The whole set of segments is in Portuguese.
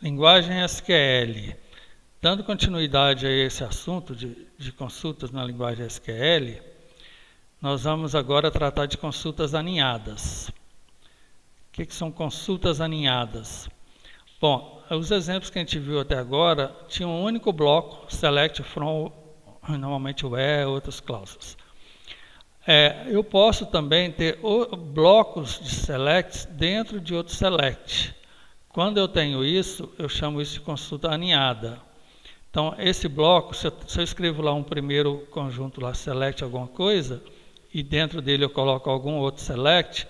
Linguagem SQL. Dando continuidade a esse assunto de consultas na linguagem SQL, nós vamos agora tratar de consultas aninhadas. O que são consultas aninhadas? Bom, os exemplos que a gente viu até agora tinham um único bloco, select from, normalmente where, outras cláusulas. Eu posso também ter blocos de select dentro de outro select. Quando eu tenho isso, eu chamo isso de consulta aninhada. Então, esse bloco, se eu escrevo lá um primeiro conjunto, lá select alguma coisa, e dentro dele eu coloco algum outro select,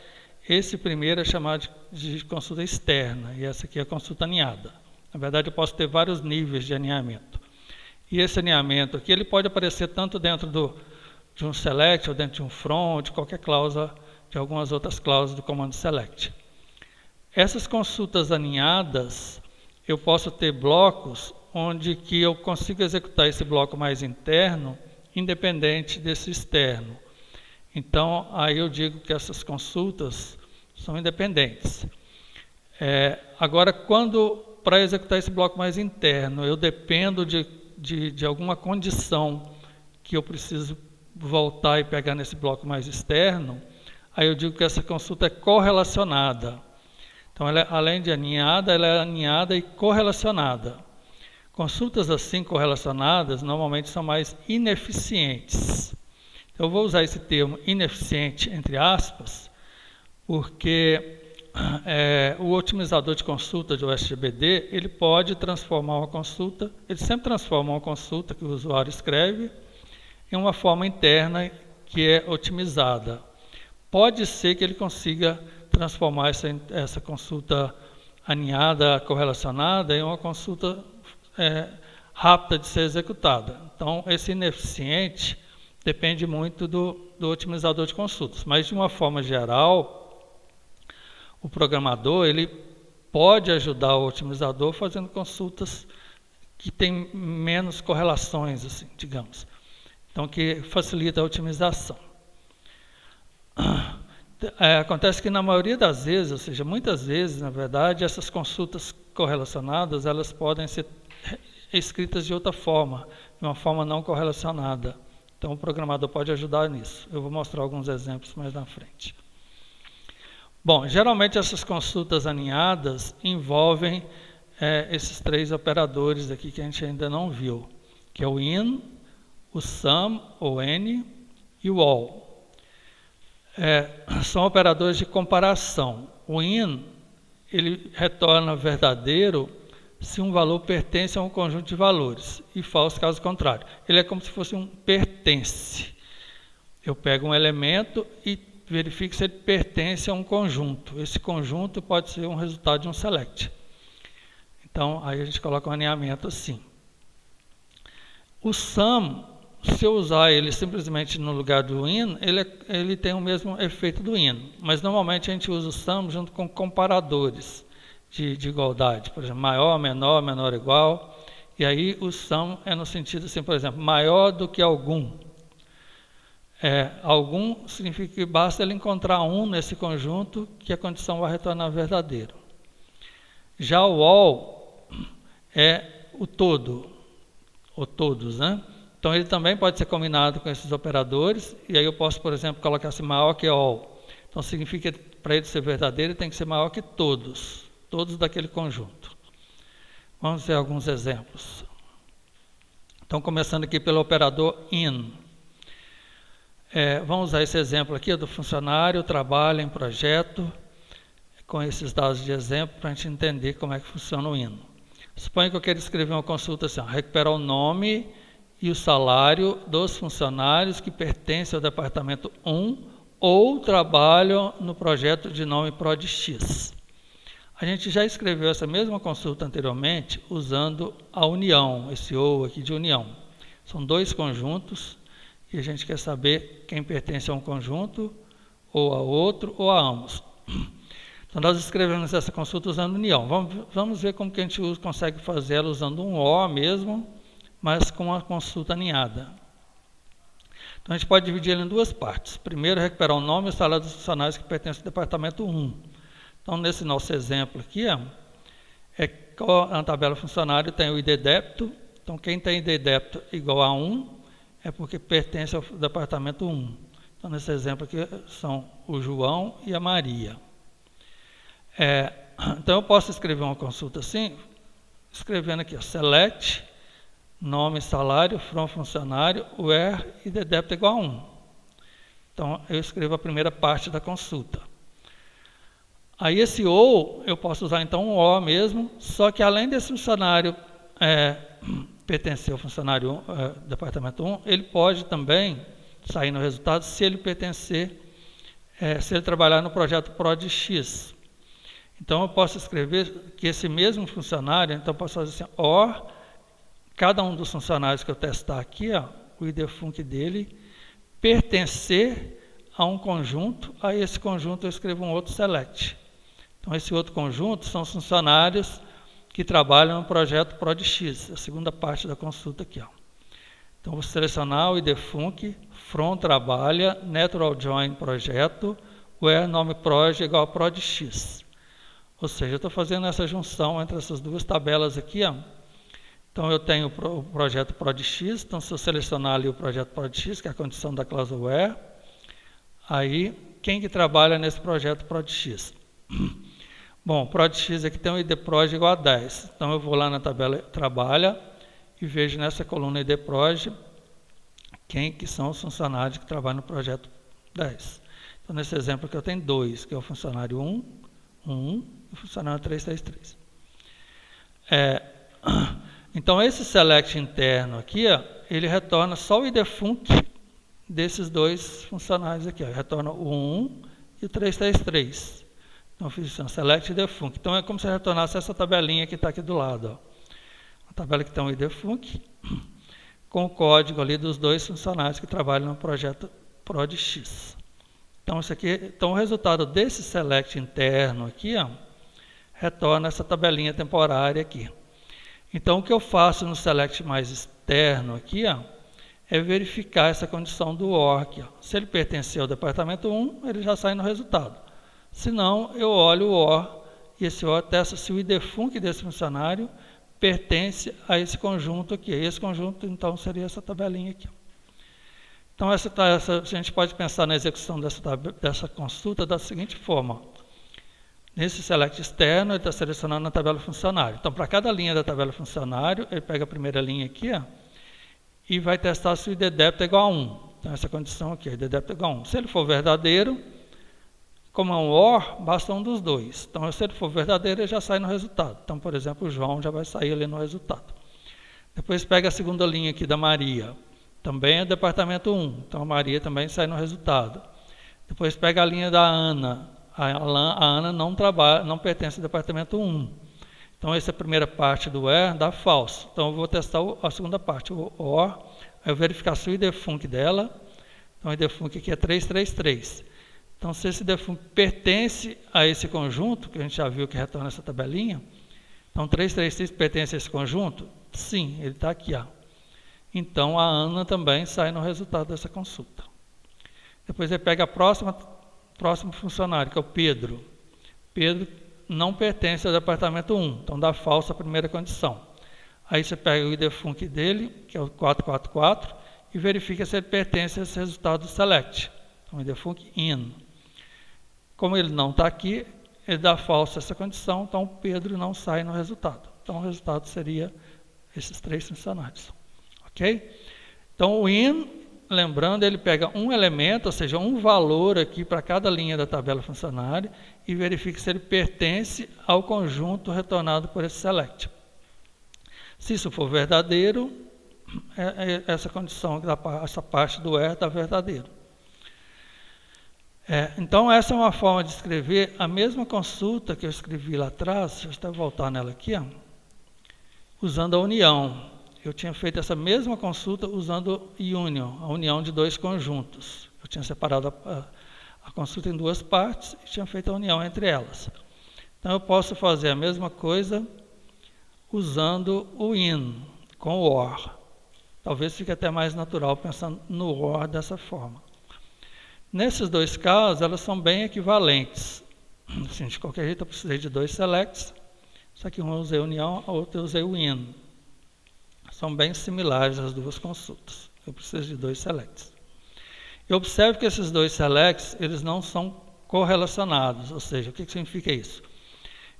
esse primeiro é chamado de consulta externa, e essa aqui é a consulta aninhada. Na verdade, eu posso ter vários níveis de aninhamento. E esse aninhamento aqui, ele pode aparecer tanto dentro de um select, ou dentro de um from, ou de qualquer cláusula, de algumas outras cláusulas do comando select. Essas consultas aninhadas, eu posso ter blocos onde que eu consigo executar esse bloco mais interno, independente desse externo. Então, aí eu digo que essas consultas são independentes. Agora, para executar esse bloco mais interno, eu dependo de alguma condição que eu preciso voltar e pegar nesse bloco mais externo, aí eu digo que essa consulta é correlacionada. Então, além de aninhada, ela é aninhada e correlacionada. Consultas assim correlacionadas normalmente são mais ineficientes. Eu vou usar esse termo ineficiente entre aspas, porque o otimizador de consulta de OSGBD, ele pode transformar uma consulta, ele sempre transforma uma consulta que o usuário escreve em uma forma interna que é otimizada. Pode ser que ele consiga transformar essa consulta aninhada, correlacionada, em uma consulta rápida de ser executada. Então, esse ineficiente depende muito do otimizador de consultas. Mas, de uma forma geral, o programador ele pode ajudar o otimizador fazendo consultas que têm menos correlações, assim, digamos. Então, que facilita a otimização. Acontece que na maioria das vezes, ou seja, muitas vezes, na verdade, essas consultas correlacionadas, elas podem ser escritas de outra forma, de uma forma não correlacionada. Então, o programador pode ajudar nisso. Eu vou mostrar alguns exemplos mais na frente. Bom, geralmente essas consultas aninhadas envolvem esses três operadores aqui que a gente ainda não viu, que é o in, o sum, ou n, e o all. São operadores de comparação. O in, ele retorna verdadeiro se um valor pertence a um conjunto de valores, e falso caso contrário. Ele é como se fosse um pertence. Eu pego um elemento e verifico se ele pertence a um conjunto. Esse conjunto pode ser um resultado de um select. Então, aí a gente coloca um alinhamento assim. O sum, se eu usar ele simplesmente no lugar do in, ele tem o mesmo efeito do in. Mas normalmente a gente usa o sum junto com comparadores de igualdade. Por exemplo, maior, menor, menor, igual. E aí o sum é no sentido assim, por exemplo, maior do que algum. Algum significa que basta ele encontrar um nesse conjunto que a condição vai retornar verdadeiro. Já o all é o todo, ou todos, né? Então, ele também pode ser combinado com esses operadores, e aí eu posso, por exemplo, colocar assim, maior que all. Então, significa que para ele ser verdadeiro, ele tem que ser maior que todos daquele conjunto. Vamos ver alguns exemplos. Então, começando aqui pelo operador in. Vamos usar esse exemplo aqui do funcionário, trabalha em projeto, com esses dados de exemplo, para a gente entender como é que funciona o in. Suponha que eu quero escrever uma consulta assim, recuperar o nome e o salário dos funcionários que pertencem ao departamento 1 ou trabalham no projeto de nome PROD X. A gente já escreveu essa mesma consulta anteriormente usando a união, esse ou aqui de união. São dois conjuntos e a gente quer saber quem pertence a um conjunto, ou a outro, ou a ambos. Então, nós escrevemos essa consulta usando união. Vamos ver como que a gente consegue fazer ela usando um O mesmo, mas com uma consulta aninhada. Então, a gente pode dividir ela em duas partes. Primeiro, recuperar o nome e o salário dos funcionários que pertencem ao departamento 1. Então, nesse nosso exemplo aqui, Na tabela funcionário tem o ID débito. Então, quem tem ID débito igual a 1 é porque pertence ao departamento 1. Então, nesse exemplo aqui, são o João e a Maria. Então, eu posso escrever uma consulta assim, escrevendo aqui, ó, select, nome, salário, from funcionário, where ID débito igual a 1. Então, eu escrevo a primeira parte da consulta. Aí, esse ou, eu posso usar então um or mesmo, só que além desse funcionário pertencer ao funcionário departamento 1, ele pode também sair no resultado se ele pertencer, se ele trabalhar no projeto PROD-X. Então, eu posso escrever que esse mesmo funcionário, então eu posso fazer assim, or, cada um dos funcionários que eu testar aqui, ó, o ID func dele, pertencer a um conjunto, a esse conjunto eu escrevo um outro select. Então, esse outro conjunto são os funcionários que trabalham no projeto PROD-X, a segunda parte da consulta aqui. Ó. Então, vou selecionar o ID func, from trabalha, natural join projeto, where nome proj igual a PROD-X. Ou seja, eu estou fazendo essa junção entre essas duas tabelas aqui. Ó. Então, eu tenho o projeto PROD-X, então se eu selecionar ali o projeto PROD-X, que é a condição da cláusula where, aí, quem que trabalha nesse projeto PROD-X? Bom, PROD-X aqui tem um ID proj igual a 10. Então, eu vou lá na tabela trabalha e vejo nessa coluna ID proj quem que são os funcionários que trabalham no projeto 10. Então, nesse exemplo aqui eu tenho 2, que é o funcionário 1 e o funcionário 333. Então, esse select interno aqui, ó, ele retorna só o ID func desses dois funcionários aqui. Ó, retorna o 1 e o 333. Então, eu fiz select ID func. Então, é como se retornasse essa tabelinha que está aqui do lado. Ó. A tabela que tem o ID func, com o código ali dos dois funcionários que trabalham no projeto PROD-X. Então, o resultado desse select interno aqui, ó, retorna essa tabelinha temporária aqui. Então, o que eu faço no select mais externo aqui, ó, é verificar essa condição do OR aqui. Ó. Se ele pertencer ao departamento 1, ele já sai no resultado. Se não, eu olho o OR e esse OR testa se o ID func desse funcionário pertence a esse conjunto aqui. Esse conjunto, então, seria essa tabelinha aqui. Então, a gente pode pensar na execução dessa consulta da seguinte forma. Nesse select externo, ele está selecionando a tabela funcionário. Então, para cada linha da tabela funcionário, ele pega a primeira linha aqui, ó, e vai testar se o ID débito é igual a 1. Então, essa condição aqui, ID débito é igual a 1. Se ele for verdadeiro, como é um OR, basta um dos dois. Então, se ele for verdadeiro, ele já sai no resultado. Então, por exemplo, o João já vai sair ali no resultado. Depois pega a segunda linha aqui da Maria. Também é departamento 1. Então, a Maria também sai no resultado. Depois pega a linha da Ana. A Ana não pertence ao departamento 1. Então, essa é a primeira parte do where dá falso. Então, eu vou testar a segunda parte, o OR. Aí eu verificar se o ID func dela. Então, o ID func aqui é 333. Então, se esse ID func pertence a esse conjunto, que a gente já viu que retorna essa tabelinha, então 333 pertence a esse conjunto? Sim, ele está aqui. Ó. Então, a Ana também sai no resultado dessa consulta. Depois ele pega próximo funcionário, que é o Pedro. Pedro não pertence ao departamento 1, então dá falso a primeira condição. Aí você pega o ID func dele, que é o 444, e verifica se ele pertence a esse resultado do select. Então, ID func in. Como ele não está aqui, ele dá falso essa condição, então o Pedro não sai no resultado. Então, o resultado seria esses 3 funcionários. Ok? Então, o in, lembrando, ele pega um elemento, ou seja, um valor aqui para cada linha da tabela funcionária e verifica se ele pertence ao conjunto retornado por esse select. Se isso for verdadeiro, essa condição, essa parte do where está verdadeiro. Então, essa é uma forma de escrever a mesma consulta que eu escrevi lá atrás, deixa eu até voltar nela aqui, ó, usando a união. Eu tinha feito essa mesma consulta usando union, a união de 2 conjuntos. Eu tinha separado a consulta em 2 partes e tinha feito a união entre elas. Então, eu posso fazer a mesma coisa usando o in, com o or. Talvez fique até mais natural pensando no or dessa forma. Nesses 2 casos, elas são bem equivalentes. Assim, de qualquer jeito, eu precisei de 2 selects. Só que um eu usei união, a outra eu usei o in. São bem similares as duas consultas. Eu preciso de 2 selects. E observe que esses 2 selects, eles não são correlacionados. Ou seja, o que significa isso?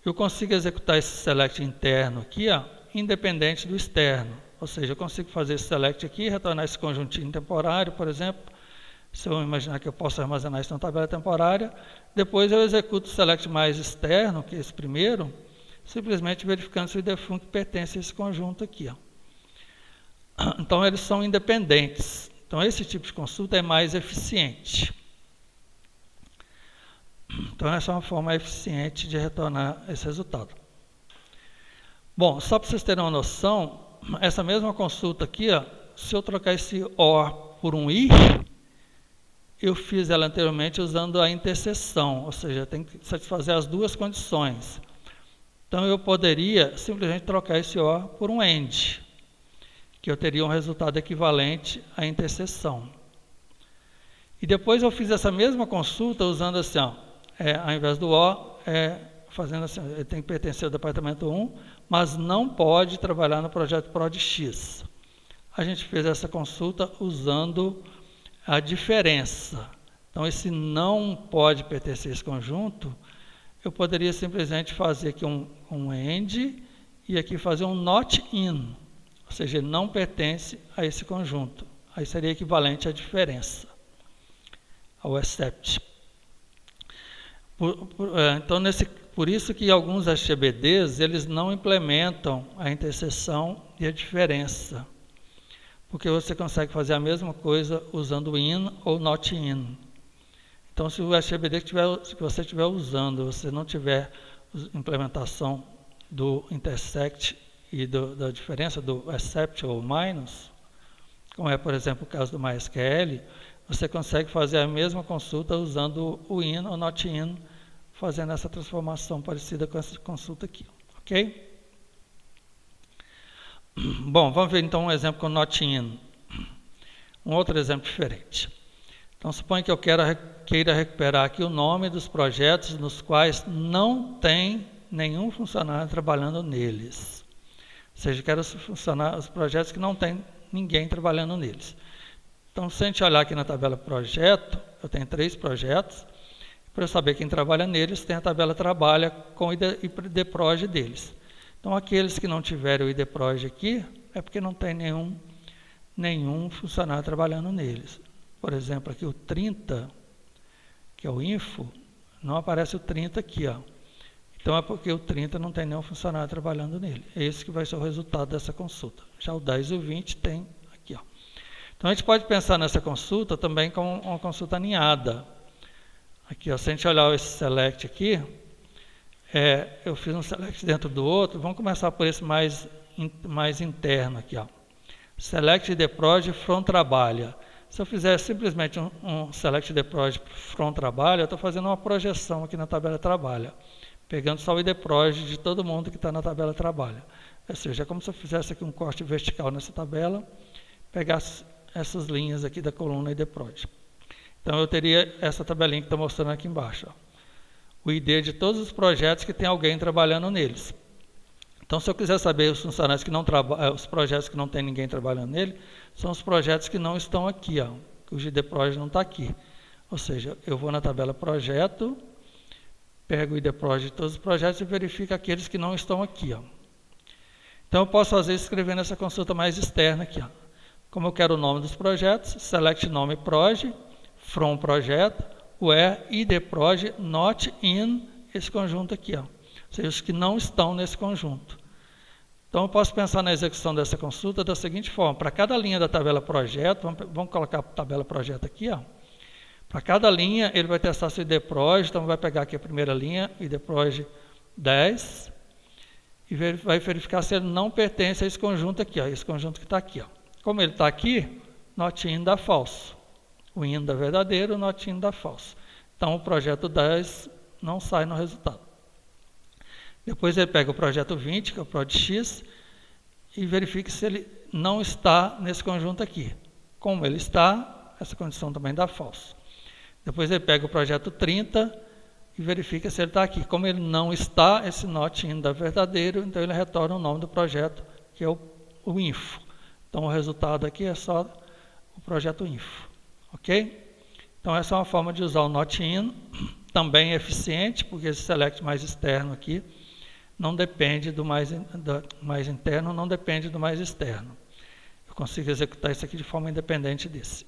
Eu consigo executar esse select interno aqui, ó, independente do externo. Ou seja, eu consigo fazer esse select aqui, retornar esse conjuntinho temporário, por exemplo. Se eu imaginar que eu posso armazenar isso na tabela temporária, depois eu executo o select mais externo, que é esse primeiro, simplesmente verificando se o IDFUNC pertence a esse conjunto aqui. Ó. Então, eles são independentes. Então, esse tipo de consulta é mais eficiente. Então, essa é uma forma eficiente de retornar esse resultado. Bom, só para vocês terem uma noção, essa mesma consulta aqui, ó, se eu trocar esse OR por um I, eu fiz ela anteriormente usando a interseção, ou seja, tem que satisfazer as duas condições. Então, eu poderia simplesmente trocar esse OR por um AND, que eu teria um resultado equivalente à interseção. E depois eu fiz essa mesma consulta usando assim, ó, ao invés do OR, fazendo assim, ele tem que pertencer ao departamento 1, mas não pode trabalhar no projeto PROD-X. A gente fez essa consulta usando a diferença. Então, esse não pode pertencer a esse conjunto, eu poderia simplesmente fazer aqui um AND e aqui fazer um NOT IN, ou seja, ele não pertence a esse conjunto. Aí seria equivalente à diferença, ao except. Então, por isso que alguns HTBDs, eles não implementam a interseção e a diferença, porque você consegue fazer a mesma coisa usando in ou not in. Então, se o HTBD que você estiver usando, você não tiver implementação do intersect e da diferença do except ou minus, como é, por exemplo, o caso do MySQL, você consegue fazer a mesma consulta usando o in ou not in, fazendo essa transformação parecida com essa consulta aqui, ok? Bom, vamos ver então um exemplo com not in. Um outro exemplo diferente. Então, suponha que eu queira recuperar aqui o nome dos projetos nos quais não tem nenhum funcionário trabalhando neles. Ou seja, eu quero os projetos que não tem ninguém trabalhando neles. Então, se a gente olhar aqui na tabela projeto, eu tenho 3 projetos. Para eu saber quem trabalha neles, tem a tabela trabalha com o IDPROJ deles. Então, aqueles que não tiverem o IDPROJ aqui, é porque não tem nenhum funcionário trabalhando neles. Por exemplo, aqui o 30, que é o info, não aparece o 30 aqui, ó. Então, é porque o 30 não tem nenhum funcionário trabalhando nele. É esse que vai ser o resultado dessa consulta. Já o 10 e o 20 tem aqui, ó. Então, a gente pode pensar nessa consulta também como uma consulta aninhada. Aqui, ó, se a gente olhar esse select aqui, eu fiz um select dentro do outro. Vamos começar por esse mais interno aqui, ó. Select IDPROJ from trabalha. Se eu fizer simplesmente um select IDPROJ from trabalha, eu estou fazendo uma projeção aqui na tabela trabalha, pegando só o IDPROJ de todo mundo que está na tabela trabalha. Ou seja, é como se eu fizesse aqui um corte vertical nessa tabela, pegasse essas linhas aqui da coluna IDPROJ. Então, eu teria essa tabelinha que está mostrando aqui embaixo. Ó. O ID de todos os projetos que tem alguém trabalhando neles. Então, se eu quiser saber os funcionários que não os projetos que não tem ninguém trabalhando nele, são os projetos que não estão aqui, ó, que o IDPROJ não está aqui. Ou seja, eu vou na tabela projeto, pego o IDPROJ de todos os projetos e verifico aqueles que não estão aqui. Ó. Então, eu posso fazer isso escrevendo essa consulta mais externa aqui. Ó. Como eu quero o nome dos projetos, select nome proj, from projeto, where IDPROJ not in esse conjunto aqui, ó. Ou seja, os que não estão nesse conjunto. Então, eu posso pensar na execução dessa consulta da seguinte forma. Para cada linha da tabela projeto, vamos colocar a tabela projeto aqui, ó. Para cada linha, ele vai testar se o IDPROJ, então vai pegar aqui a primeira linha, IDPROJ 10, e vai verificar se ele não pertence a esse conjunto aqui, ó, esse conjunto que está aqui. Ó. Como ele está aqui, not in dá falso. O in dá verdadeiro, o not in dá falso. Então, o projeto 10 não sai no resultado. Depois ele pega o projeto 20, que é o PROD-X, e verifica se ele não está nesse conjunto aqui. Como ele está, essa condição também dá falso. Depois ele pega o projeto 30, e verifica se ele está aqui. Como ele não está, esse not ainda é verdadeiro, então ele retorna o nome do projeto, que é o info. Então o resultado aqui é só o projeto info, ok? Então essa é uma forma de usar o not in, também é eficiente, porque esse select mais externo aqui não depende do mais interno, não depende do mais externo. Eu consigo executar isso aqui de forma independente desse.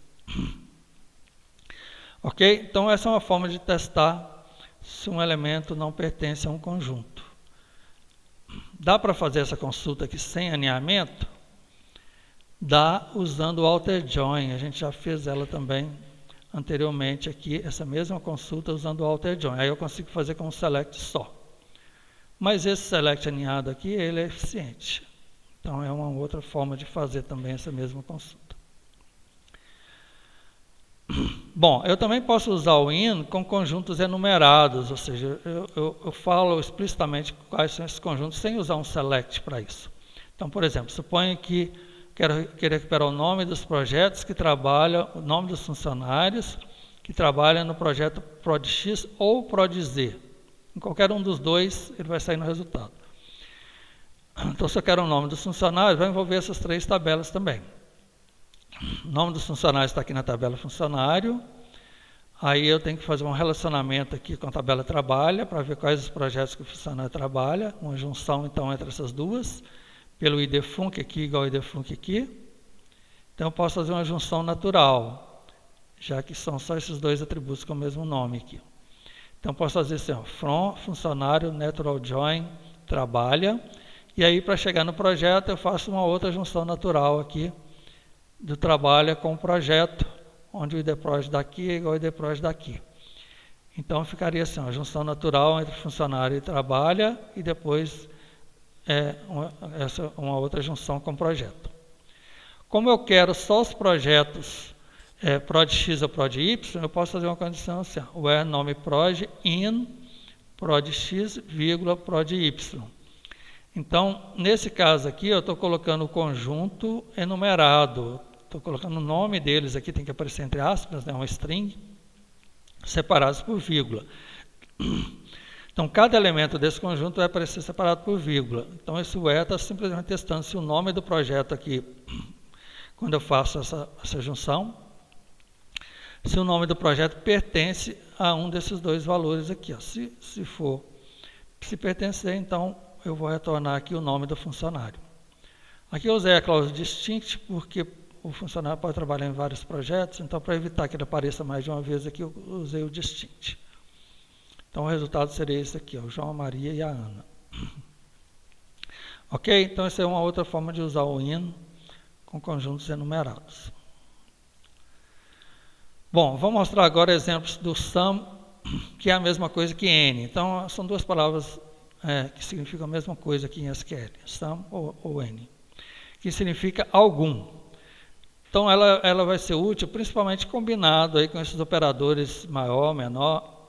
Ok? Então essa é uma forma de testar se um elemento não pertence a um conjunto. Dá para fazer essa consulta aqui sem alinhamento? Dá usando o outer join. A gente já fez ela também anteriormente aqui, essa mesma consulta usando o outer join. Aí eu consigo fazer com um select só. Mas esse select alinhado aqui, ele é eficiente. Então é uma outra forma de fazer também essa mesma consulta. Bom, eu também posso usar o in com conjuntos enumerados, ou seja, eu falo explicitamente quais são esses conjuntos sem usar um select para isso. Então, por exemplo, suponha que quero recuperar o nome dos projetos que trabalham, o nome dos funcionários que trabalham no projeto ProdX ou ProdZ. Em qualquer um dos dois, ele vai sair no resultado. Então, se eu quero o nome dos funcionários, vai envolver essas três tabelas também. O nome dos funcionários está aqui na tabela funcionário. Aí eu tenho que fazer um relacionamento aqui com a tabela trabalha, para ver quais os projetos que o funcionário trabalha. Uma junção, então, entre essas duas. Pelo id func aqui igual ao id func aqui. Então, eu posso fazer uma junção natural, já que são só esses dois atributos com o mesmo nome aqui. Então, eu posso fazer assim, ó, from funcionário natural join trabalha. E aí, para chegar no projeto, eu faço uma outra junção natural aqui, do trabalho com o projeto, onde o idproj daqui é igual ao idproj daqui. Então ficaria assim, uma junção natural entre funcionário e trabalha, e depois uma outra junção com o projeto. Como eu quero só os projetos ProdX ou ProdY, eu posso fazer uma condição assim, where nome proj in ProdX, ProdY. Então, nesse caso aqui, eu estou colocando o conjunto enumerado. Estou colocando o nome deles aqui, tem que aparecer entre aspas, né, uma string, separados por vírgula. Então, cada elemento desse conjunto vai aparecer separado por vírgula. Então, esse where está simplesmente testando se o nome do projeto aqui, quando eu faço essa junção, se o nome do projeto pertence a um desses dois valores aqui. Ó. Se pertencer, então, eu vou retornar aqui o nome do funcionário. Aqui eu usei a cláusula distinct, porque o funcionário pode trabalhar em vários projetos, então para evitar que ele apareça mais de uma vez aqui, eu usei o distinct. Então o resultado seria esse aqui, ó, o João, a Maria e a Ana. Ok? Então essa é uma outra forma de usar o in com conjuntos enumerados. Bom, vou mostrar agora exemplos do sum, que é a mesma coisa que n. Então são duas palavras que significam a mesma coisa aqui em SQL, sum ou n, que significa algum. Então ela vai ser útil principalmente combinado aí com esses operadores maior, menor,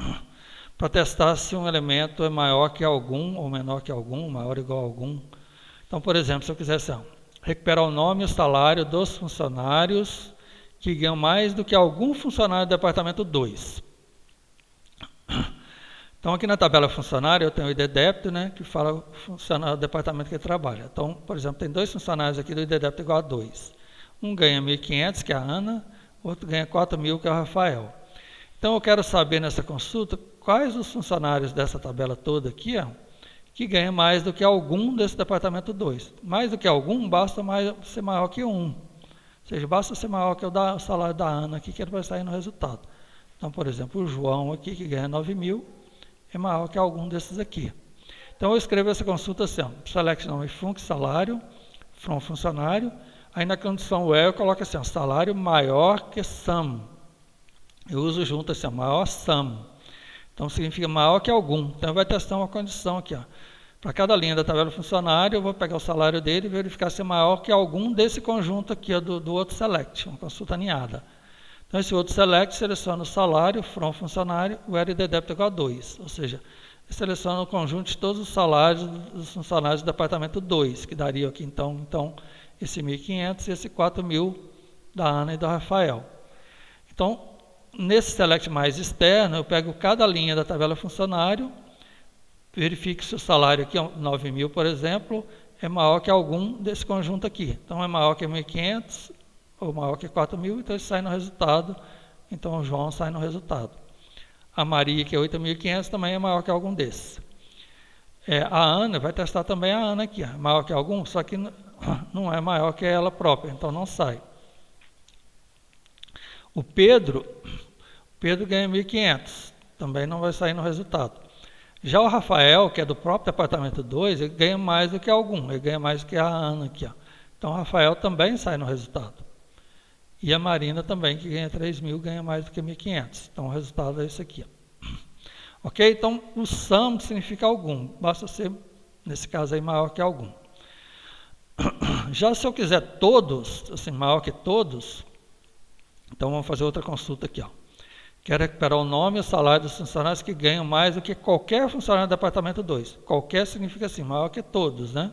para testar se um elemento é maior que algum, ou menor que algum, maior ou igual a algum. Então, por exemplo, se eu quisesse recuperar o nome e o salário dos funcionários que ganham mais do que algum funcionário do departamento 2. Então, aqui na tabela funcionário, eu tenho o ID débito, né, que fala o funcionário do departamento que ele trabalha. Então, por exemplo, tem dois funcionários aqui do ID débito igual a 2. Um ganha 1.500, que é a Ana, outro ganha 4.000, que é o Rafael. Então, eu quero saber nessa consulta quais os funcionários dessa tabela toda aqui, que ganham mais do que algum desse departamento 2. Mais do que algum, basta ser maior que 1. Ou seja, basta ser maior que o salário da Ana aqui, que ele vai sair no resultado. Então, por exemplo, o João aqui, que ganha 9.000, é maior que algum desses aqui. Então, eu escrevo essa consulta assim, select nome func, salário, from funcionário. Aí na condição where eu coloco assim, salário maior que sum. Eu uso junto assim, maior sum. Então significa maior que algum. Então vai testar uma condição aqui. Para cada linha da tabela funcionário, eu vou pegar o salário dele e verificar se é maior que algum desse conjunto aqui, do outro select, uma consulta aninhada. Então esse outro select seleciona o salário, from funcionário, where id débito igual a 2. Ou seja, seleciona o conjunto de todos os salários dos funcionários do departamento 2, que daria aqui então esse 1.500 e esse 4.000 da Ana e do Rafael. Então, nesse select mais externo, eu pego cada linha da tabela funcionário, verifico se o salário aqui, 9.000, por exemplo, é maior que algum desse conjunto aqui. Então, é maior que 1.500 ou maior que 4.000, então ele sai no resultado. Então, o João sai no resultado. A Maria, que é 8.500, também é maior que algum desses. A Ana, vai testar também a Ana aqui, maior que algum, só que não é maior que ela própria, então não sai. O Pedro ganha 1.500, também não vai sair no resultado. Já o Rafael, que é do próprio departamento 2, ele ganha mais do que algum, ele ganha mais do que a Ana aqui. Então, o Rafael também sai no resultado. E a Marina também, que ganha 3.000, ganha mais do que 1.500. Então, o resultado é esse aqui. Ok? Então, o sum significa algum. Basta ser, nesse caso aí, maior que algum. Já se eu quiser todos, assim, maior que todos, então vamos fazer outra consulta aqui. Quero recuperar o nome e o salário dos funcionários que ganham mais do que qualquer funcionário do departamento 2. Qualquer significa assim, maior que todos, né?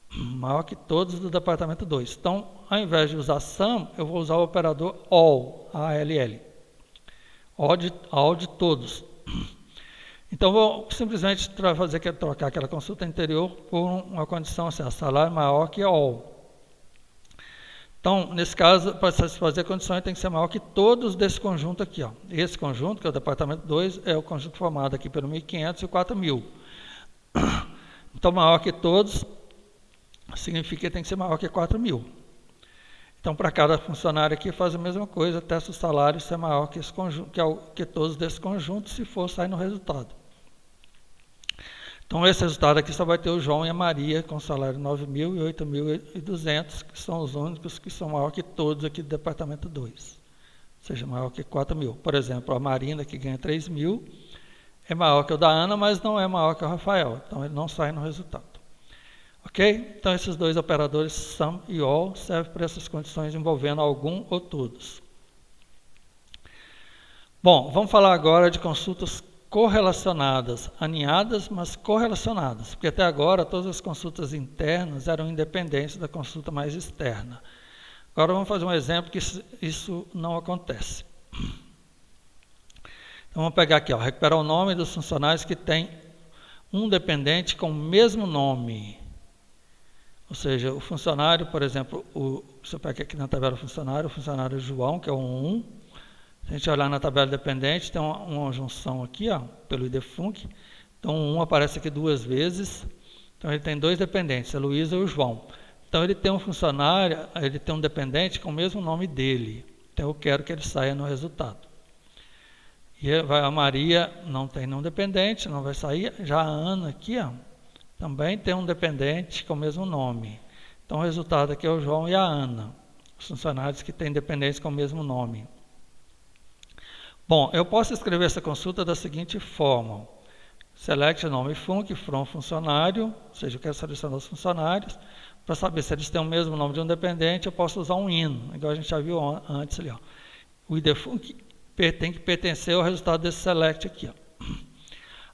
Maior que todos do departamento 2. Então, ao invés de usar sum, eu vou usar o operador all, A-L-L. All de todos. Então, vou simplesmente trocar aquela consulta anterior por uma condição assim, salário maior que all. Então, nesse caso, para satisfazer a condição, ele tem que ser maior que todos desse conjunto aqui. Esse conjunto, que é o departamento 2, é o conjunto formado aqui pelo 1.500 e o 4.000. Então, maior que todos significa que tem que ser maior que 4.000. Então, para cada funcionário aqui, faz a mesma coisa, testa o salário se é maior que esse conjunto, que todos desse conjunto, se for, sai no resultado. Então, esse resultado aqui só vai ter o João e a Maria com salário 9.000 e 8.200, que são os únicos que são maior que todos aqui do departamento 2. Ou seja, maior que 4.000. Por exemplo, a Marina, que ganha 3.000, é maior que o da Ana, mas não é maior que o Rafael. Então, ele não sai no resultado. Ok? Então, esses dois operadores, sum e all, servem para essas condições envolvendo algum ou todos. Bom, vamos falar agora de consultas correlacionadas, aninhadas, mas correlacionadas, porque até agora todas as consultas internas eram independentes da consulta mais externa. Agora vamos fazer um exemplo que isso não acontece. Então vamos pegar aqui, recuperar o nome dos funcionários que tem um dependente com o mesmo nome. Ou seja, o funcionário, por exemplo, se eu pegar aqui na tabela funcionário, o funcionário João, que é o 1, se a gente olhar na tabela dependente, tem uma junção aqui, pelo IDFUNC. Então, o 1 aparece aqui 2 vezes. Então, ele tem 2 dependentes, a Luísa e o João. Então, ele tem um funcionário, ele tem um dependente com o mesmo nome dele. Então, eu quero que ele saia no resultado. E a Maria não tem nenhum dependente, não vai sair. Já a Ana aqui, também tem um dependente com o mesmo nome. Então, o resultado aqui é o João e a Ana, os funcionários que têm dependentes com o mesmo nome. Bom, eu posso escrever essa consulta da seguinte forma. Select nome func from funcionário, ou seja, eu quero selecionar os funcionários. Para saber se eles têm o mesmo nome de um dependente, eu posso usar um in, igual a gente já viu antes ali. O idfunc tem que pertencer ao resultado desse select aqui.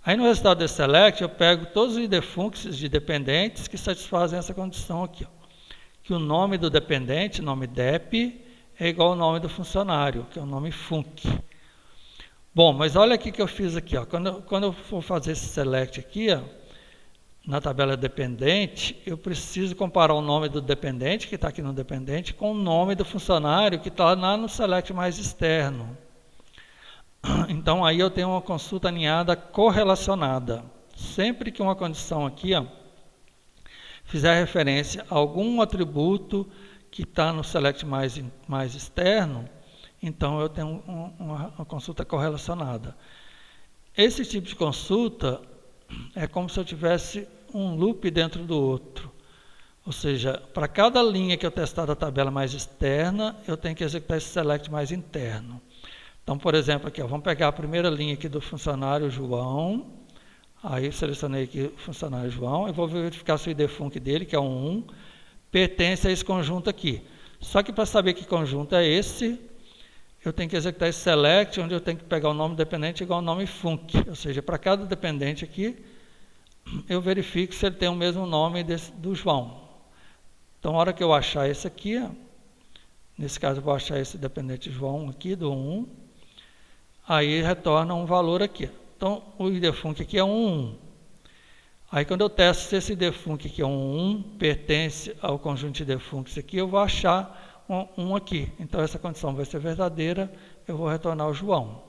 Aí no resultado desse select, eu pego todos os idfuncs de dependentes que satisfazem essa condição aqui. Que o nome do dependente, nome dep, é igual ao nome do funcionário, que é o nome func. Bom, mas olha aqui que eu fiz aqui. Quando eu for fazer esse select aqui, na tabela dependente, eu preciso comparar o nome do dependente, que está aqui no dependente, com o nome do funcionário, que está lá no select mais externo. Então, aí eu tenho uma consulta aninhada correlacionada. Sempre que uma condição aqui fizer referência a algum atributo que está no select mais externo, então eu tenho uma consulta correlacionada. Esse tipo de consulta é como se eu tivesse um loop dentro do outro. Ou seja, para cada linha que eu testar da tabela mais externa, eu tenho que executar esse select mais interno. Então, por exemplo, aqui, vamos pegar a primeira linha aqui do funcionário João. Aí selecionei aqui o funcionário João e vou verificar se o idfunc dele, que é um 1, pertence a esse conjunto aqui. Só que para saber que conjunto é esse, eu tenho que executar esse select, onde eu tenho que pegar o nome dependente igual ao nome func. Ou seja, para cada dependente aqui, eu verifico se ele tem o mesmo nome do João. Então, na hora que eu achar esse aqui, Nesse caso, eu vou achar esse dependente João aqui, do 1. Aí retorna um valor aqui. Então, o IDFUNC aqui é 1. Aí, quando eu testo se esse IDFUNC aqui é um 1, pertence ao conjunto de IDFUNCs aqui, eu vou achar um 1 aqui. Então, essa condição vai ser verdadeira, eu vou retornar o João.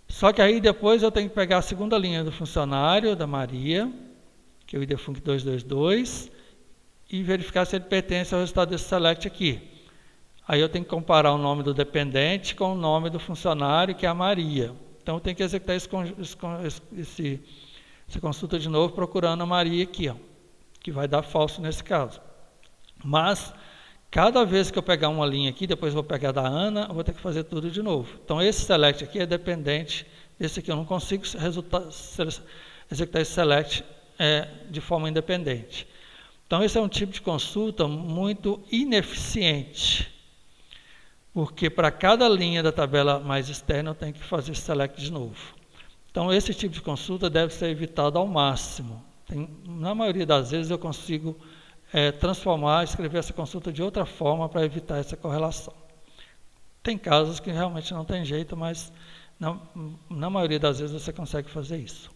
Só que aí, depois, eu tenho que pegar a segunda linha do funcionário, da Maria, que é o IDFUNC 222, e verificar se ele pertence ao resultado desse select aqui. Aí eu tenho que comparar o nome do dependente com o nome do funcionário, que é a Maria. Então, eu tenho que executar essa consulta de novo, procurando a Maria aqui, ó, que vai dar falso nesse caso. Mas, cada vez que eu pegar uma linha aqui, depois vou pegar da Ana, eu vou ter que fazer tudo de novo. Então, esse select aqui é dependente, esse aqui eu não consigo executar esse select de forma independente. Então, esse é um tipo de consulta muito ineficiente, porque para cada linha da tabela mais externa eu tenho que fazer esse select de novo. Então, esse tipo de consulta deve ser evitado ao máximo. Na maioria das vezes eu consigo escrever essa consulta de outra forma para evitar essa correlação. Tem casos que realmente não tem jeito, mas na maioria das vezes você consegue fazer isso.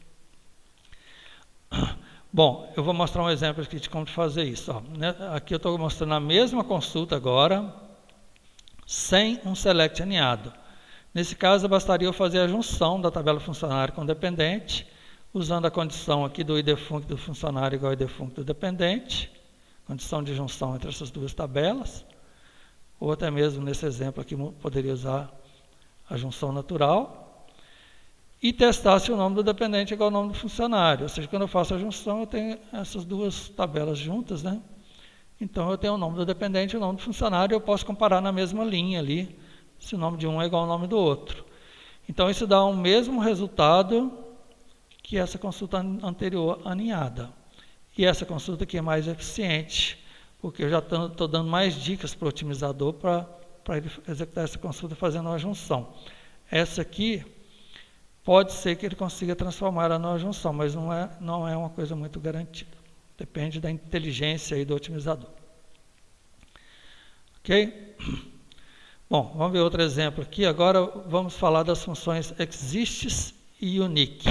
Bom, eu vou mostrar um exemplo aqui de como fazer isso. Ó, né? Aqui eu estou mostrando a mesma consulta agora, sem um select aninhado. Nesse caso, bastaria eu fazer a junção da tabela funcionário com dependente, usando a condição aqui do IDFUNC do funcionário igual ao IDFUNC do dependente, condição de junção entre essas duas tabelas, ou até mesmo nesse exemplo aqui, poderia usar a junção natural, e testar se o nome do dependente é igual ao nome do funcionário. Ou seja, quando eu faço a junção, eu tenho essas duas tabelas juntas, né? Então, eu tenho o nome do dependente e o nome do funcionário, eu posso comparar na mesma linha ali, se o nome de um é igual ao nome do outro. Então, isso dá o mesmo resultado que essa consulta anterior aninhada. E essa consulta aqui é mais eficiente, porque eu já estou dando mais dicas para o otimizador para ele executar essa consulta fazendo uma junção. Essa aqui, pode ser que ele consiga transformar ela numa junção, mas não é uma coisa muito garantida. Depende da inteligência aí do otimizador. Ok? Bom, vamos ver outro exemplo aqui. Agora vamos falar das funções exists e unique.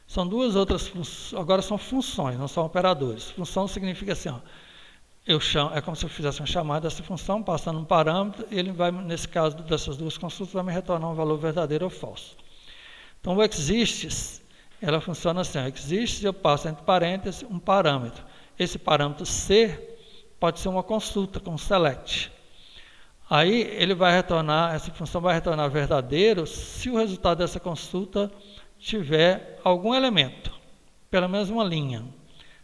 São duas outras funções, agora são funções, não são operadores. Função significa assim, ó, é como se eu fizesse uma chamada dessa função, passando um parâmetro, e ele vai, nesse caso dessas duas consultas, vai me retornar um valor verdadeiro ou falso. Então, o exists, ela funciona assim, exists, eu passo entre parênteses um parâmetro. Esse parâmetro C pode ser uma consulta com select. Aí ele vai retornar, essa função vai retornar verdadeiro se o resultado dessa consulta tiver algum elemento, pelo menos uma linha.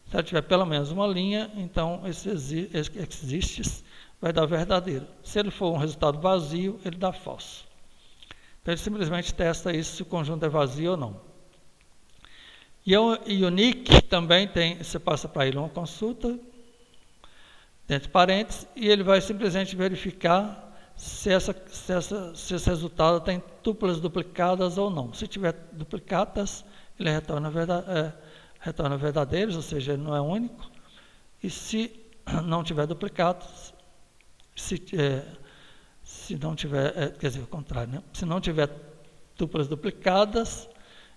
Se ela tiver pelo menos uma linha, então esse exists vai dar verdadeiro. Se ele for um resultado vazio, ele dá falso. Então ele simplesmente testa isso se o conjunto é vazio ou não. E o unique também tem, você passa para ele uma consulta, entre parênteses, e ele vai simplesmente verificar se esse resultado tem tuplas duplicadas ou não. Se tiver duplicadas, ele retorna verdadeiros, ou seja, ele não é único. E se não tiver duplicados, se não tiver, quer dizer, o contrário, né? Se não tiver tuplas duplicadas,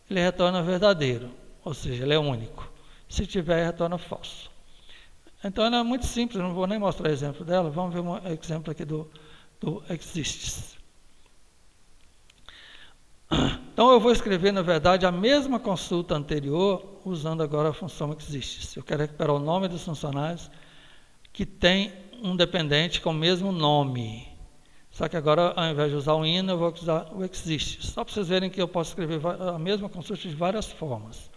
ele retorna verdadeiro, ou seja, ele é único. Se tiver, retorna falso. Então, ela é muito simples, não vou nem mostrar o exemplo dela, vamos ver um exemplo aqui do exists. Então, eu vou escrever, na verdade, a mesma consulta anterior, usando agora a função exists. Eu quero recuperar o nome dos funcionários que tem um dependente com o mesmo nome. Só que agora, ao invés de usar o in, eu vou usar o exists. Só para vocês verem que eu posso escrever a mesma consulta de várias formas.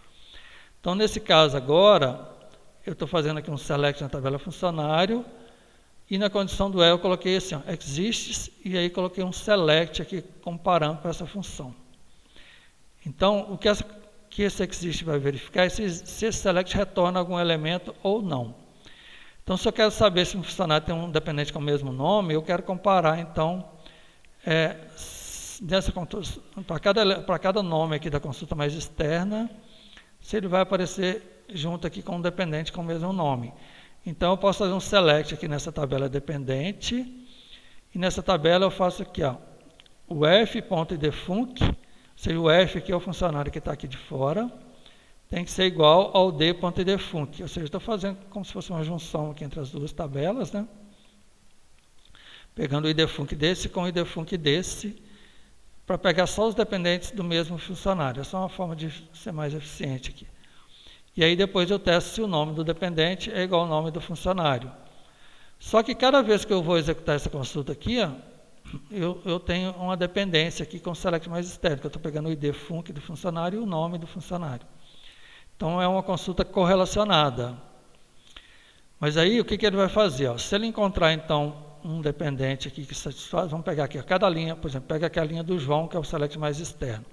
Então, nesse caso agora, eu estou fazendo aqui um select na tabela funcionário, e na condição do eu coloquei assim, ó, exists, e aí coloquei um select aqui comparando com essa função. Então, o que esse exist vai verificar é se esse select retorna algum elemento ou não. Então, se eu quero saber se um funcionário tem um dependente com o mesmo nome, eu quero comparar, então, para cada nome aqui da consulta mais externa, se ele vai aparecer junto aqui com um dependente com o mesmo nome. Então eu posso fazer um select aqui nessa tabela dependente, e nessa tabela eu faço aqui, ó, o f.idfunc, ou seja, o f aqui é o funcionário que está aqui de fora, tem que ser igual ao d.idfunc, ou seja, estou fazendo como se fosse uma junção aqui entre as duas tabelas, né? Pegando o idfunc desse com o idfunc desse, para pegar só os dependentes do mesmo funcionário. Essa é uma forma de ser mais eficiente aqui. E aí depois eu testo se o nome do dependente é igual ao nome do funcionário. Só que cada vez que eu vou executar essa consulta aqui, ó, eu tenho uma dependência aqui com o select mais externo, que eu estou pegando o idfunc do funcionário e o nome do funcionário. Então é uma consulta correlacionada. Mas aí o que ele vai fazer? Ó? Se ele encontrar então um dependente aqui que satisfaz, vamos pegar aqui, ó, cada linha, por exemplo, pega aqui a linha do João, que é o select mais externo,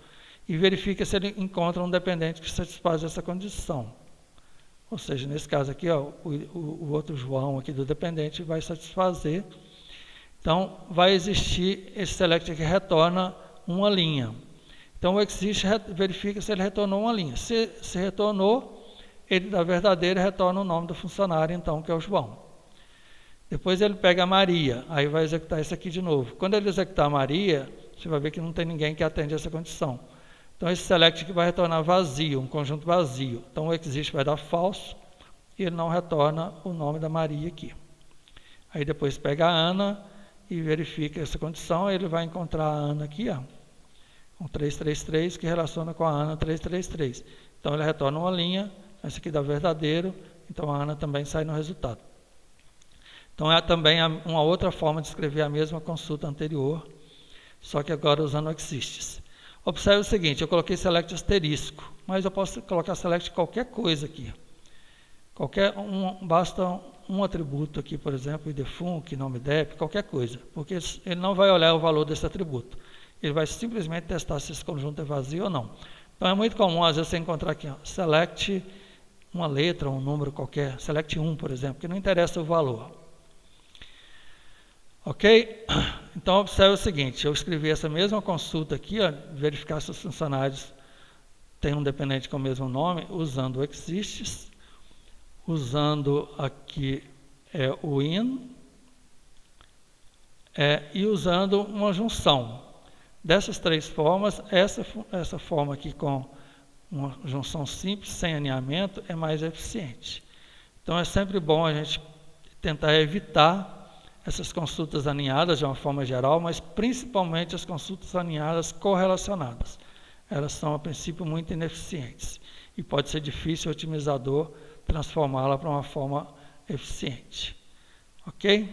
e verifica se ele encontra um dependente que satisfaz essa condição. Ou seja, nesse caso aqui, ó, o outro João aqui do dependente vai satisfazer. Então, vai existir esse select que retorna uma linha. Então, o exist verifica se ele retornou uma linha. Se retornou, ele da verdadeira retorna o nome do funcionário, então, que é o João. Depois ele pega a Maria, aí vai executar isso aqui de novo. Quando ele executar a Maria, você vai ver que não tem ninguém que atende essa condição. Então, esse select aqui vai retornar vazio, um conjunto vazio. Então, o exist vai dar falso e ele não retorna o nome da Maria aqui. Aí depois pega a Ana e verifica essa condição, ele vai encontrar a Ana aqui, ó, com 333, que relaciona com a Ana 333. Então, ele retorna uma linha, essa aqui dá verdadeiro, então a Ana também sai no resultado. Então, é também uma outra forma de escrever a mesma consulta anterior, só que agora usando o exists. Observe o seguinte, eu coloquei select asterisco, mas eu posso colocar select qualquer coisa aqui. Basta um atributo aqui, por exemplo, idfunc, nome dep, qualquer coisa, porque ele não vai olhar o valor desse atributo. Ele vai simplesmente testar se esse conjunto é vazio ou não. Então, é muito comum, às vezes, você encontrar aqui, ó, select uma letra, um número qualquer, select 1, por exemplo, que não interessa o valor. Ok? Então, observe o seguinte, eu escrevi essa mesma consulta aqui, ó, verificar se os funcionários têm um dependente com o mesmo nome, usando o exists, usando aqui o in, e usando uma junção. Dessas três formas, essa forma aqui com uma junção simples, sem alinhamento, é mais eficiente. Então, é sempre bom a gente tentar evitar essas consultas alinhadas de uma forma geral, mas principalmente as consultas alinhadas correlacionadas. Elas são, a princípio, muito ineficientes e pode ser difícil o otimizador transformá-la para uma forma eficiente. Ok?